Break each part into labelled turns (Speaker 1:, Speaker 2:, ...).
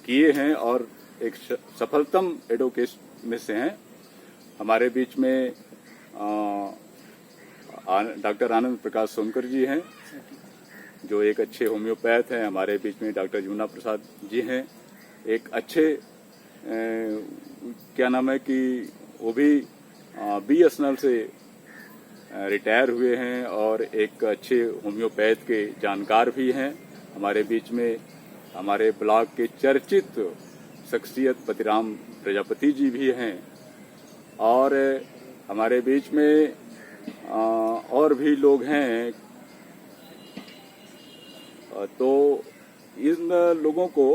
Speaker 1: किए हैं और एक सफलतम एडवोकेट में से हैं। हमारे बीच में डॉक्टर आनंद प्रकाश सोनकर जी हैं, जो एक अच्छे होम्योपैथ हैं। हमारे बीच में डॉक्टर जमुना प्रसाद जी हैं, एक अच्छे क्या नाम है कि वो भी BSNL से रिटायर हुए हैं और एक अच्छे होम्योपैथ के जानकार भी हैं। हमारे बीच में हमारे ब्लॉक के चर्चित शख्सियत पतिराम प्रजापति जी भी हैं और हमारे बीच में और भी लोग हैं। तो इन लोगों को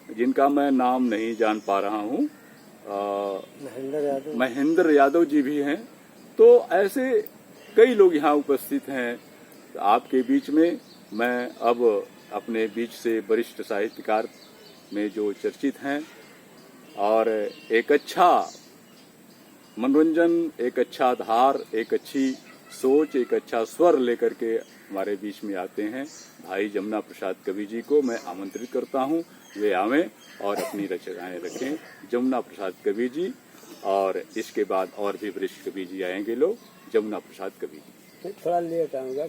Speaker 1: जिनका मैं नाम नहीं जान पा रहा हूँ, महेंद्र यादव जी भी हैं। तो ऐसे कई लोग यहाँ उपस्थित हैं। तो आपके बीच में मैं अब अपने बीच से वरिष्ठ साहित्यकार में जो चर्चित हैं और एक अच्छा मनोरंजन, एक अच्छा आधार, एक अच्छी सोच, एक अच्छा स्वर लेकर के हमारे बीच में आते हैं, भाई जमुना प्रसाद कवि जी को मैं आमंत्रित करता हूं। वे आवें और अपनी रचनाएं रखें। जमुना प्रसाद कवि जी, और इसके बाद और भी वरिष्ठ कवि जी आएंगे लोग। जमुना प्रसाद कवि जी।
Speaker 2: थोड़ा लेट आऊंगा।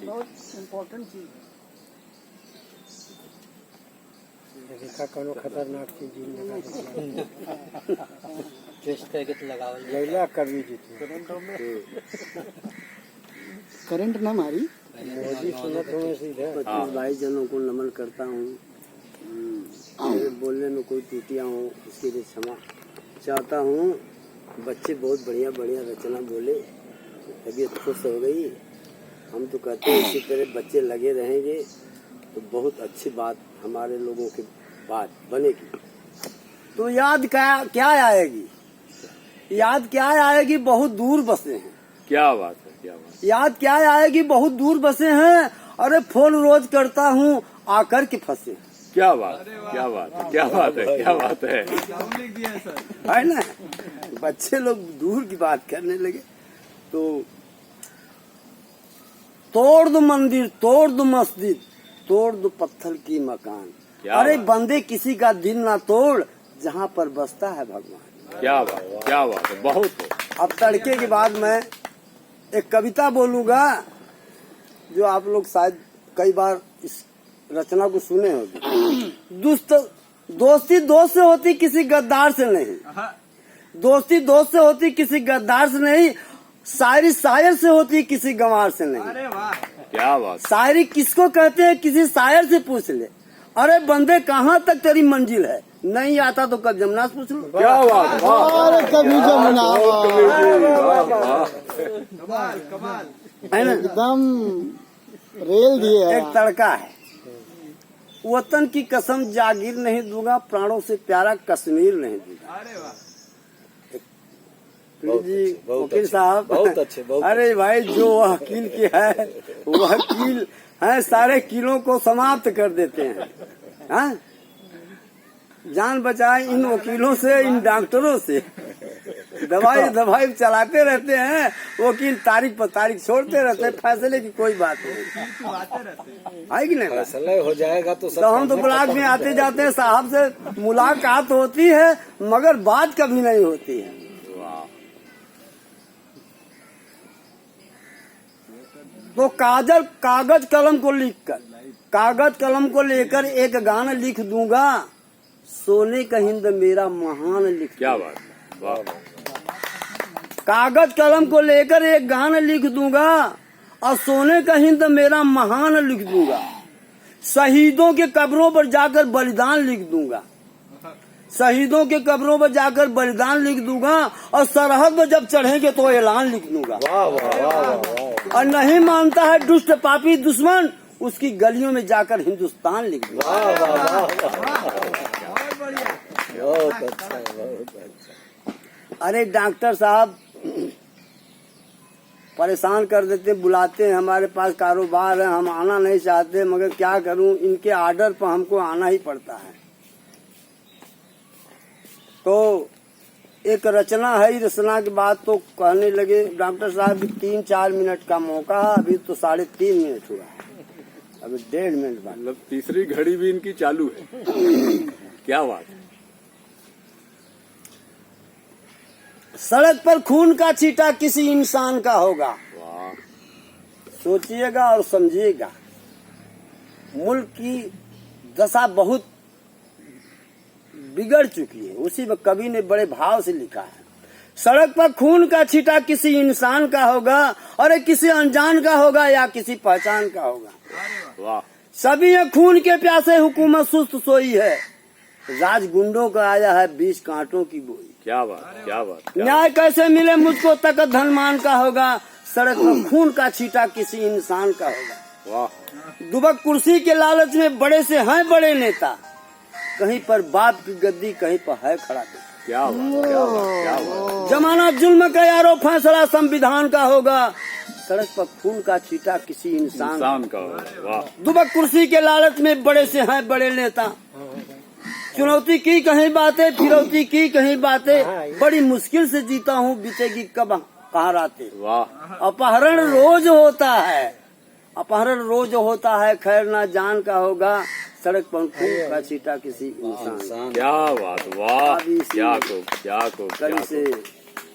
Speaker 3: बहुत इम्पोर्टेंट चीज
Speaker 2: देखा कौनो खतरनाक चीज
Speaker 4: टेस्ट करके तो लगाओ।
Speaker 2: लैला कवि जी थे।
Speaker 3: करंट ना मारी।
Speaker 2: मोदी सुनत हुए सीधे।
Speaker 5: 25 भाई जनों को नमन करता हूँ। मेरे बोलने में कोई त्रुटियां हो इसके लिए क्षमा चाहता हूँ। बच्चे बहुत बढ़िया बढ़िया रचना बोले, तबीयत खुश हो गई। हम तो कहते हैं इसी तरह बच्चे लगे रहेंगे तो बहुत अच्छी बात हमारे लोगों की बात बनेगी।
Speaker 2: तो याद क्या आएगी? याद क्या आएगी? बहुत दूर बसे हैं।
Speaker 1: क्या बात है, क्या बात।
Speaker 2: याद क्या आएगी? बहुत दूर बसे हैं। अरे फोन रोज करता हूँ, आकर के फंसे।
Speaker 1: क्या बात, क्या बात, क्या बात है, क्या बात है।
Speaker 2: है ना? बच्चे लोग दूर की बात करने लगे। तो तोड़ दो मंदिर, तोड़ दो मस्जिद, तोड़ दो पत्थर की मकान। अरे बंदे किसी का दिल ना तोड़, जहाँ पर बसता है भगवान।
Speaker 1: क्या बात, क्या बात है, बहुत।
Speaker 2: अब तड़के के बाद मैं एक कविता बोलूंगा जो आप लोग शायद कई बार इस रचना को सुने होंगे। दोस्ती दोस्त से होती, किसी गद्दार से नहीं। दोस्ती दोस्त से होती, किसी गद्दार से नहीं। शायरी शायर से होती, किसी गंवार से नहीं।
Speaker 4: अरे वाह,
Speaker 1: क्या बात।
Speaker 2: शायरी किसको कहते हैं? किसी शायर से पूछ ले। अरे बंदे कहाँ तक तेरी मंजिल है? नहीं आता तो कब जमुना से पूछ लो।
Speaker 1: क्या बात,
Speaker 3: कभी जमुना
Speaker 4: कमाल
Speaker 2: है ना?
Speaker 3: एकदम रेल दिए है।
Speaker 2: एक तड़का है। वतन की कसम जागीर नहीं दूंगा, प्राणों से प्यारा कश्मीर नहीं दूंगा।
Speaker 4: अरे वाह,
Speaker 2: जी वकील साहब,
Speaker 5: बहुत अच्छे।
Speaker 2: अरे भाई जो वकील के है, वकील है सारे किलों को समाप्त कर देते हैं। हाँ? जान बचाए इन वकीलों से, इन डॉक्टरों से। दवाई चलाते रहते हैं, वकील तारीख पर तारीख छोड़ते रहते हैं। फैसले की कोई बात नहीं है कि नहीं?
Speaker 5: फैसला हो जाएगा तो सब।
Speaker 2: तो हम तो ब्लॉक में आते जाते हैं, साहब से मुलाकात होती है मगर बात कभी नहीं होती है। तो कागज कलम को लिखकर, कागज कलम को लेकर एक गाना लिख दूंगा, सोने का हिंद मेरा महान लिख।
Speaker 1: क्या बात, वाह।
Speaker 2: कागज कलम को लेकर एक गाना लिख दूंगा और सोने का हिंद मेरा महान लिख दूंगा। शहीदों के कब्रों पर जाकर बलिदान लिख दूंगा। शहीदों के कब्रों पर जाकर बलिदान लिख दूंगा और सरहद में जब चढ़ेंगे तो ऐलान लिख दूंगा। और नहीं मानता है दुष्ट पापी दुश्मन, उसकी गलियों में जाकर हिंदुस्तान लिख दूंगा।
Speaker 5: बहुत अच्छा।
Speaker 2: अरे डॉक्टर साहब परेशान कर देते, बुलाते हैं हमारे पास कारोबार है, हम आना नहीं चाहते, मगर क्या करूं, इनके आर्डर पर हमको आना ही पड़ता है। तो एक रचना है, रचना के बाद तो कहने लगे डॉक्टर साहब 3-4 मिनट का मौका है, अभी तो 3.5 मिनट हुआ है, अभी 1.5 मिनट बाद।
Speaker 1: मतलब तीसरी घड़ी भी इनकी चालू है। क्या बात है।
Speaker 2: सड़क पर खून का छींटा किसी इंसान का होगा,
Speaker 1: वाह।
Speaker 2: सोचिएगा और समझिएगा। मुल्क की दशा बहुत बिगड़ चुकी है, उसी में कवि ने बड़े भाव से लिखा है, सड़क पर खून का छींटा किसी इंसान का होगा, और किसी अनजान का होगा या किसी पहचान का होगा।
Speaker 1: वाह।
Speaker 2: सभी ये खून के प्यासे, हुकूमत सुस्त सोई है, राजगुंडों का आया है 20 कांटों की बोई।
Speaker 1: क्या बात, क्या बात, क्या
Speaker 2: न्याय कैसे मिले मुझको, तक धनमान का होगा, सड़क पर खून का छींटा किसी इंसान का होगा।
Speaker 1: बात। वाह।
Speaker 2: दुबक कुर्सी के लालच में बड़े से हैं बड़े नेता, कहीं पर बाप की गद्दी, कहीं पर है खड़ा बेटा।
Speaker 1: क्या बात, क्या बात, क्या बात।
Speaker 2: जमाना जुल्म का यारो, फैसला संविधान का होगा, सड़क पर खून का छींटा किसी इंसान
Speaker 1: इंसान का होगा। वाह।
Speaker 2: दुबक कुर्सी के लालच में बड़े से हैं बड़े नेता, चुनौती की कहीं बातें, फिरौती की कहीं बातें, बड़ी मुश्किल से जीता हूँ, बीतेगी कब कहाँ रातें।
Speaker 1: वाह।
Speaker 2: अपहरण रोज होता है, अपहरण रोज होता है, खैर ना जान का होगा, सड़क पर खून का छींटा किसी इंसान।
Speaker 1: क्या बात। वाह।
Speaker 2: अब इसी
Speaker 1: क्या को, क्या को,
Speaker 2: कल
Speaker 1: क्या
Speaker 2: से
Speaker 1: को।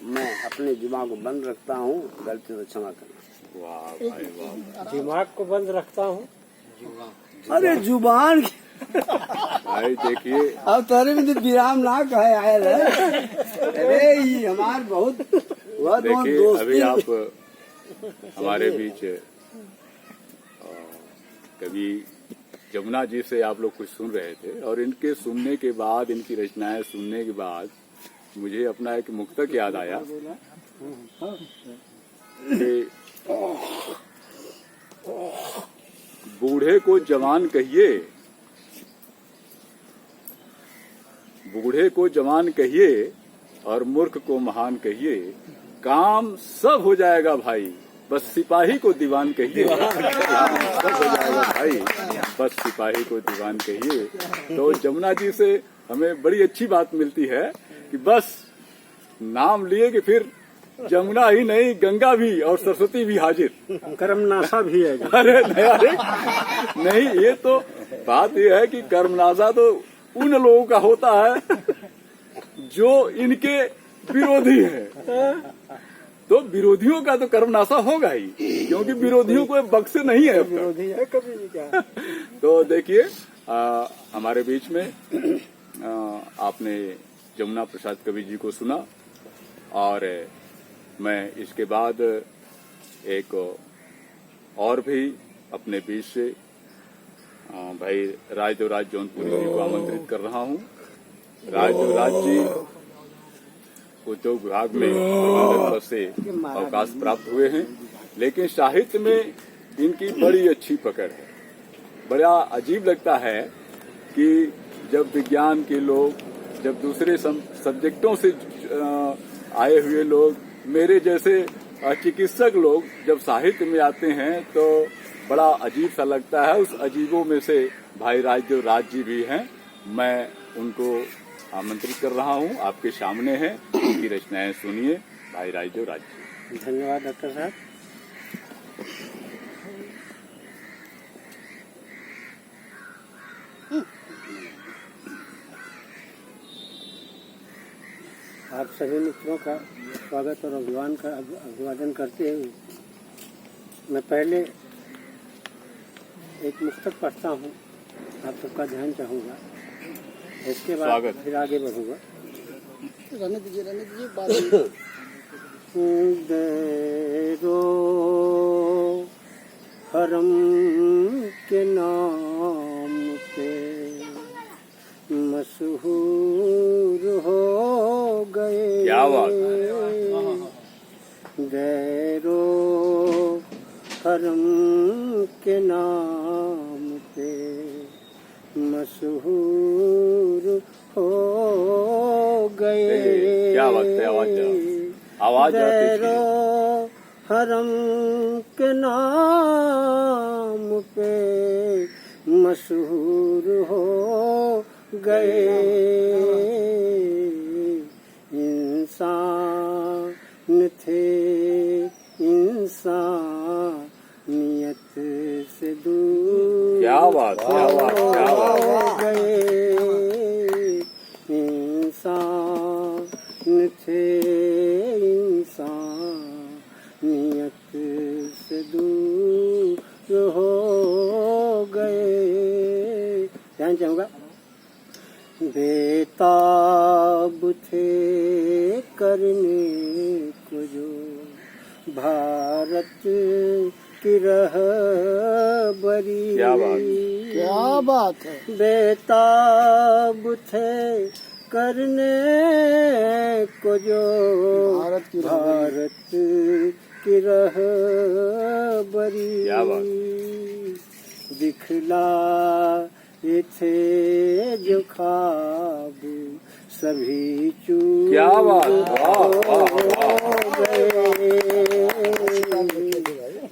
Speaker 2: मैं अपने जुबान को बंद रखता हूँ, गलती तो क्षमा करना।
Speaker 1: वाह भाई वाह।
Speaker 5: दिमाग को बंद रखता हूँ।
Speaker 2: अरे जुबान
Speaker 1: भाई देखिए,
Speaker 2: अब तोरे में तो विराम ना कहे आए रहे। अरे ये हमार बहुत वह
Speaker 1: देखिए
Speaker 2: दोस्ती।
Speaker 1: अभी आप हमारे बीच कभी जमुना जी से आप लोग कुछ सुन रहे थे, और इनके सुनने के बाद, इनकी रचनाएं सुनने के बाद मुझे अपना एक मुक्तक याद आया कि बूढ़े को जवान कहिए, बूढ़े को जवान कहिए, और मूर्ख को महान कहिए, काम सब हो जाएगा भाई, बस सिपाही को दीवान कहिए। सब हो जाएगा भाई, बस सिपाही को दीवान कहिए। तो जमुना जी से हमें बड़ी अच्छी बात मिलती है कि बस नाम लिए कि फिर जमुना ही नहीं, गंगा भी और सरस्वती भी हाजिर,
Speaker 5: कर्मनाशा भी है।
Speaker 1: अरे नहीं, ये तो बात ये है कि कर्मनाशा तो उन लोगों का होता है जो इनके विरोधी है, तो विरोधियों का तो कर्मनाशा होगा ही, क्योंकि विरोधियों को बख्शे नहीं है।
Speaker 5: विरोधी है कभी भी क्या।
Speaker 1: तो देखिए हमारे बीच में आपने जमुना प्रसाद कवि जी को सुना, और मैं इसके बाद एक और भी अपने बीच से भाई राजदेवराज जौनपुरी जी को आमंत्रित कर रहा हूँ। राजदेवराज जी उद्योग विभाग में प्रबंधक पद से अवकाश प्राप्त हुए हैं, लेकिन साहित्य में इनकी बड़ी अच्छी पकड़ है। बड़ा अजीब लगता है कि जब विज्ञान के लोग, जब दूसरे सब्जेक्टों से आए हुए लोग, मेरे जैसे चिकित्सक लोग जब साहित्य में आते हैं तो बड़ा अजीब सा लगता है। उस अजीबों में से भाई राजदेवराज जी भी हैं। मैं उनको आमंत्रित कर रहा हूं, आपके सामने हैं, उनकी रचनाएं सुनिए। भाई राजदेवराज जी।
Speaker 5: धन्यवाद डॉक्टर साहब। आप सभी मित्रों का स्वागत और अभिवादन करते हुए मैं पहले एक मुक्तक पढ़ता हूँ, आप सबका ध्यान चाहूँगा, इसके बाद फिर आगे बढ़ूँगा।
Speaker 3: रहने दीजिए बाद
Speaker 5: देरो हरम के नाम पे मशहूर हो गए।
Speaker 1: क्या बात।
Speaker 5: देरो हरम के नाम पे मशहूर हो गए।
Speaker 1: क्या बात है, आवाज आती थी।
Speaker 5: हरम के नाम पे मशहूर हो गए। इंसान थे, इंसानियत से दूर
Speaker 1: क्या बात, क्या बात, क्या बात।
Speaker 5: हो गए। इंसान थे, इंसानियत से दूर हो गए। ध्यान चाहूँगा। बेताब थे करने को जो भारत की रहबरी।
Speaker 1: क्या बात।
Speaker 3: क्या बात है।
Speaker 5: बेताब थे करने को जो
Speaker 3: भारत की
Speaker 5: रहबरी।
Speaker 1: क्या बात।
Speaker 5: दिखलाए थे जो ख्वाब सभी चूर
Speaker 1: क्या बात, वाह, वाह,
Speaker 5: हो गए।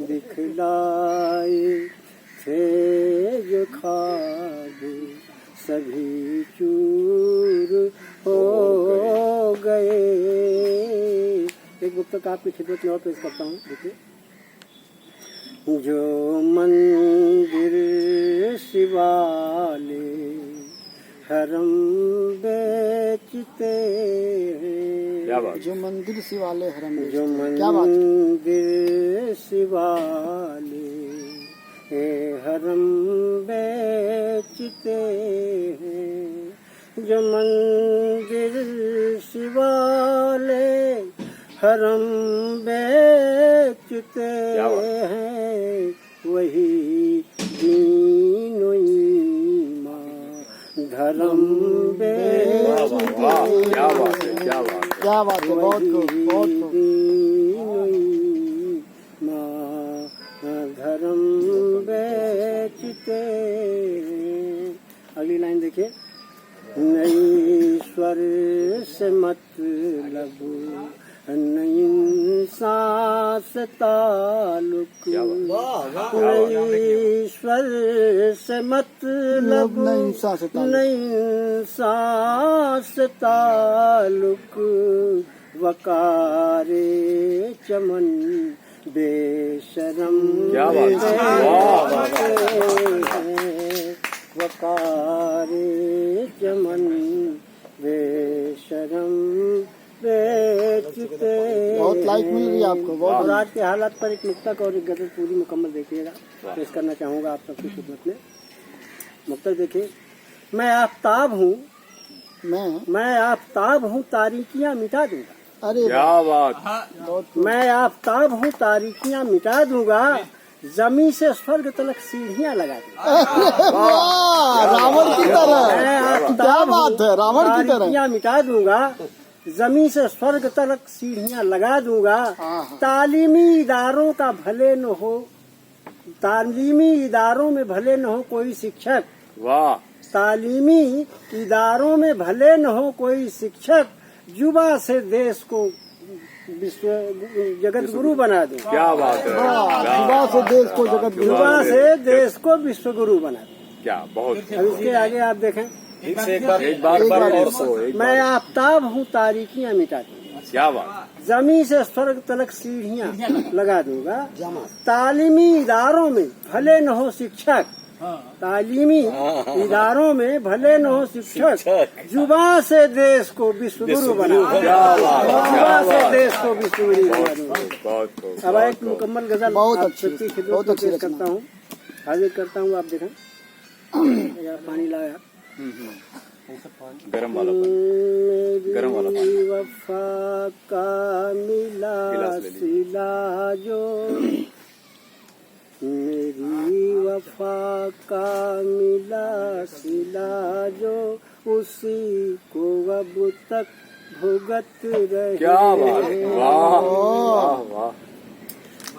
Speaker 5: दिखलाए थे जो ख्वाब सभी चूर हो गए। एक वक्त आपकी खिदमत में और पेश करता हूँ। देखिए, जो मंदिर शिवाले हरम बेचते हैं।
Speaker 1: क्या बात।
Speaker 3: जो मंदिर शिवालय हरम
Speaker 5: जो
Speaker 3: क्या बात है।
Speaker 5: मंदिर शिवाले हरम बेचते हैं। जो मंदिर शिवाले हरम बेचते हैं, वही दीनो ईमान धर्म बेचते
Speaker 1: वाह, क्या बात है, क्या बात है।
Speaker 3: क्या बात है। बहुत खूब, बहुत खूब।
Speaker 5: धर्म बेचते। अगली लाइन देखिए। नई ईश्वर से मतलब, नई इंसान से ताल्लुक। नई ईश्वर से मतलब,
Speaker 3: नई इंसान से ताल्लुक।
Speaker 5: नई इंसान से ताल्लुक। वकारे चमन बेशरम
Speaker 1: क्या बात है, वाह, वाह,
Speaker 5: वकारे चमन बेशरम बेचते।
Speaker 3: बहुत लाइक मिल रही है आपको। बहुत
Speaker 5: और आज के हालात पर एक मुक्तक और एक गजल पूरी मुकम्मल देखिएगा, पेश करना चाहूँगा आप सबकी खिदमत में। मुक्तक देखिए। मैं आफताब हूँ, मैं आफताब हूँ, तारीकियाँ मिटा दूंगा।
Speaker 3: अरे
Speaker 1: क्या बात।
Speaker 5: मैं आफताब हूँ, तारीकियाँ मिटा दूंगा। जमीन से स्वर्ग तलक सीढ़ियाँ लगा दूंगा।
Speaker 3: वाह, रावण की तरह।
Speaker 5: मैं
Speaker 3: क्या
Speaker 5: आफताब हूँ,
Speaker 3: बात है, रावण की तरह।
Speaker 5: तारीकियाँ मिटा दूंगा। जमीन से स्वर्ग तलक सीढ़ियाँ लगा दूंगा। तालीमी इदारों का भले न हो, तालीमी इदारों में भले न हो कोई शिक्षक।
Speaker 1: वाह।
Speaker 5: तालीमी इदारों में भले न हो कोई शिक्षक। युवा से देश को विश्व जगत गुरु बना दूं।
Speaker 1: क्या बात है।
Speaker 3: युवा से देश को जगत गुरु।
Speaker 5: युवा से देश को विश्व गुरु बना दूं।
Speaker 1: क्या बहुत।
Speaker 5: अब इसके आगे आप देखें।
Speaker 1: एक बार और सो।
Speaker 5: मैं आफताब हूँ, तारीकियाँ मिटा दूंगा।
Speaker 1: क्या बात।
Speaker 5: जमीन से स्वर्ग तलक सीढ़ियाँ लगा दूंगा। तालीमी इदारों में भले न हो शिक्षक। तालीमी इदारों में भले न हो शिक्षक। युवा से देश को विश्व गुरु बना दूंगा। युवा से देश को विश्व गुरु बना दूंगा। अब एक मुकम्मल गजल
Speaker 3: बहुत
Speaker 5: आप
Speaker 3: अच्छी,
Speaker 5: सबकी खिदमत
Speaker 3: बहुत
Speaker 5: में
Speaker 3: अच्छी
Speaker 5: पेश
Speaker 3: रचना।
Speaker 5: करता हूँ, हाजिर करता हूँ। आप देखें। यार पानी लाया।
Speaker 1: गरम वाला पानी। गरम वाला पानी।
Speaker 5: मेरी वफा का मिला
Speaker 1: गिलास ले लीजिए।
Speaker 5: सिला जो, मेरी वफा का मिला सिला जो, उसी को अब तक भुगत रहे।
Speaker 1: क्या बात। वाह, वाह, वाह।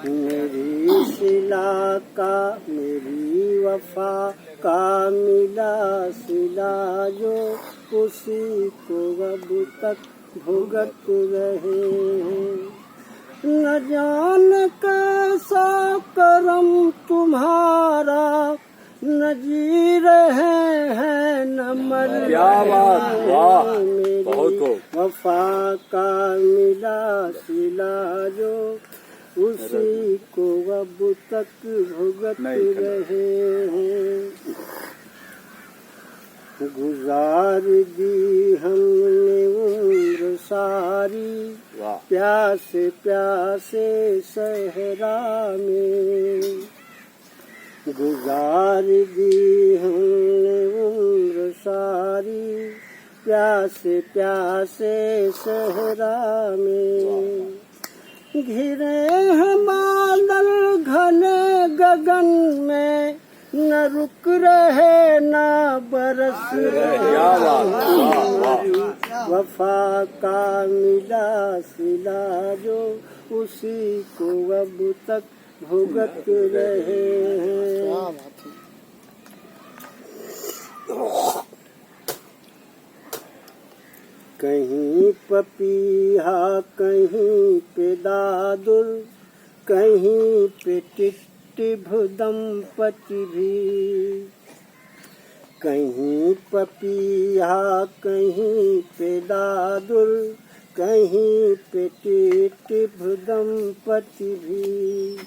Speaker 5: मेरी सिला का, मेरी वफा का मिला सिला जो, उसी को अब तक भुगत रहे हैं। न जान कैसा करम तुम्हारा, न जी रहे हैं न मर
Speaker 1: क्या बात। वाह,
Speaker 5: मेरी
Speaker 1: बहुत खूब।
Speaker 5: वफा का मिला सिला जो उसी को अब तक भुगत रहे हैं। गुजार दी हमने उम्र सारी
Speaker 1: वाह
Speaker 5: प्यासे प्यासे सहरा में। गुजार दी हमने उम्र सारी प्यासे प्यासे सहरा में। घिरे हैं बादल घने गगन में न रुक रहे न बरस
Speaker 1: क्या बात, वाह, वाह।
Speaker 5: वफा का मिला सिला जो उसी को अब तक भुगत रहे हैं।
Speaker 3: क्या बात है।
Speaker 5: कहीं पपीहा कहीं पे दादुल कहीं पे टिट्टिभ दंपति भी। कहीं पपीहा कहीं पे दादुल कहीं पे टिट्टिभ दंपति भी।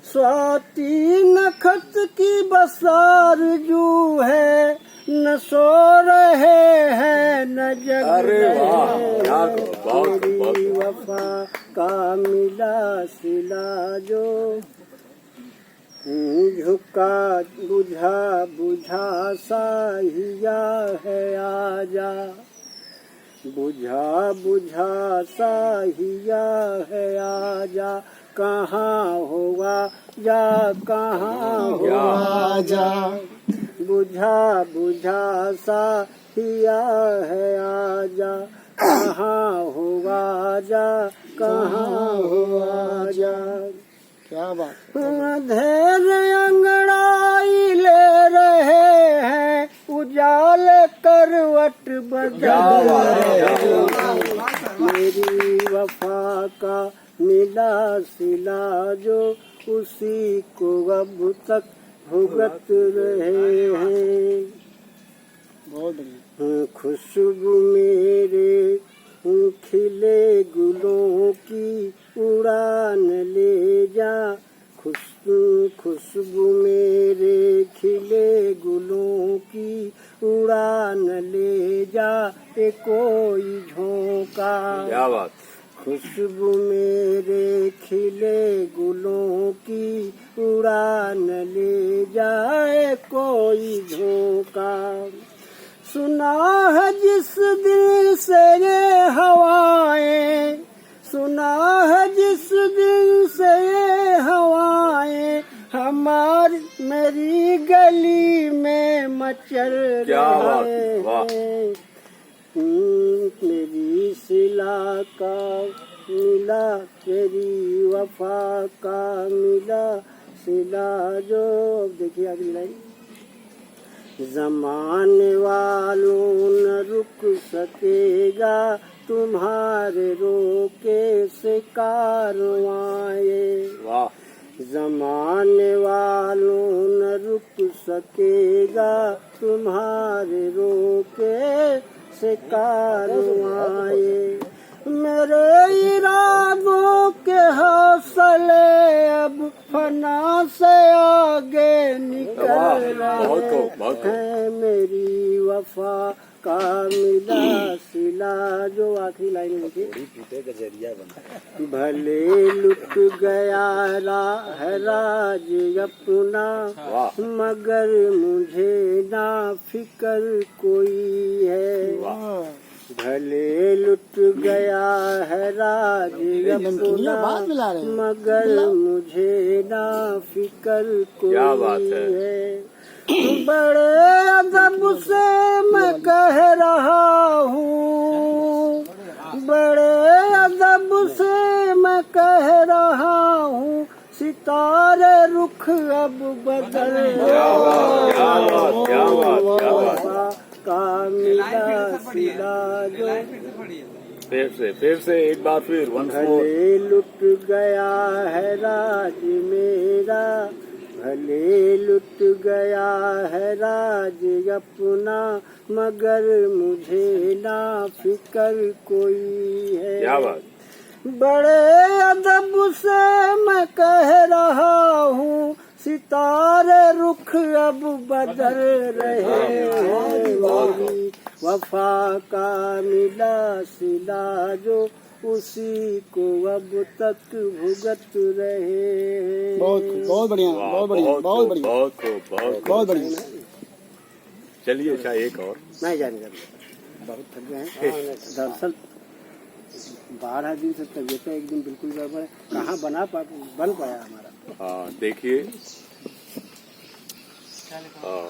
Speaker 5: स्वाति नखत की बसार जू है न सो रहे हैं न जग
Speaker 1: अरे वाह,
Speaker 5: रहे
Speaker 1: क्या
Speaker 5: हैं।
Speaker 1: बहुत,
Speaker 5: तेरी
Speaker 1: बहुत।
Speaker 5: वफा का मिला सिला जो झुका बुझा बुझा साहिया है आजा। बुझा बुझा साहिया है आजा। कहाँ होगा जा कहाँ होगा जा। बुझा बुझा सा हिया है आजा। कहाँ होगा जा कहाँ होगा जा।
Speaker 3: क्या बात।
Speaker 5: अंधेर अंगड़ाई ले रहे हैं उजाल करवट बदल रहे हैं। मेरी वफा का मिला सिला जो उसी को अब तक भुगत रहे हैं।
Speaker 3: बहुत बढ़िया।
Speaker 5: खुशबू मेरे खिले गुलों की उड़ान ले जा। खुशबू मेरे खिले गुलों की उड़ान ले जा। ए कोई झोंका
Speaker 1: क्या बात।
Speaker 5: खुशबू मेरे खिले गुलों की उड़ान ले जाए कोई झोंका। सुना है जिस दिन से ये हवाएं सुना है जिस दिन से ये हवाएं हमारी मेरी गली में मचल
Speaker 1: क्या बात,
Speaker 5: रहे
Speaker 1: वाह।
Speaker 5: हैं। मेरी सिला का मिला तेरी वफा का मिला सिला जो। अब देखिए अगली लाइन। जमाने वालों न रुक सकेगा तुम्हारे रोके से कारवाए।
Speaker 1: वाह
Speaker 5: जमाने वालों न रुक सकेगा तुम्हारे रोके से कारवाए। मेरे इरादों के हौसले अब फना से आगे निकल रहे हैं। मेरी वफा का मिला सिला जो। आखिरी लाइन लिखी। भले लुट गया है राज अपना मगर मुझे ना फिकर कोई है। भले लुट गया है राज अपना मगर मुझे ना फिकर कोई है। बड़े अदब से मैं कह रहा हूँ बड़े अदब से मैं कह रहा हूँ सितारे रुख अब बदल का मिला सिला जो।
Speaker 1: फिर से एक बार फिर भले
Speaker 5: लुट गया है राज मेरा भले लुट गया है राज अपना, मगर मुझे ना फिकर कोई है।
Speaker 1: क्या बात।
Speaker 5: बड़े अदब से मैं कह रहा हूँ, सितारे रुख अब बदल रहे हैं। वही वफा का मिला सिला जो उसी को अब तक भुगत रहे हैं।
Speaker 3: बहुत बढ़िया, बहुत बढ़िया, बहुत बढ़िया,
Speaker 1: बहुत खूब, बहुत
Speaker 3: बहुत बढ़िया।
Speaker 1: चलिए अच्छा एक और।
Speaker 5: नहीं जाने बहुत थक गए हैं। दरअसल 12 दिन से तबीयत एक दिन बिल्कुल गड़बड़ है। कहाँ बन पाया हमारा।
Speaker 1: देखिए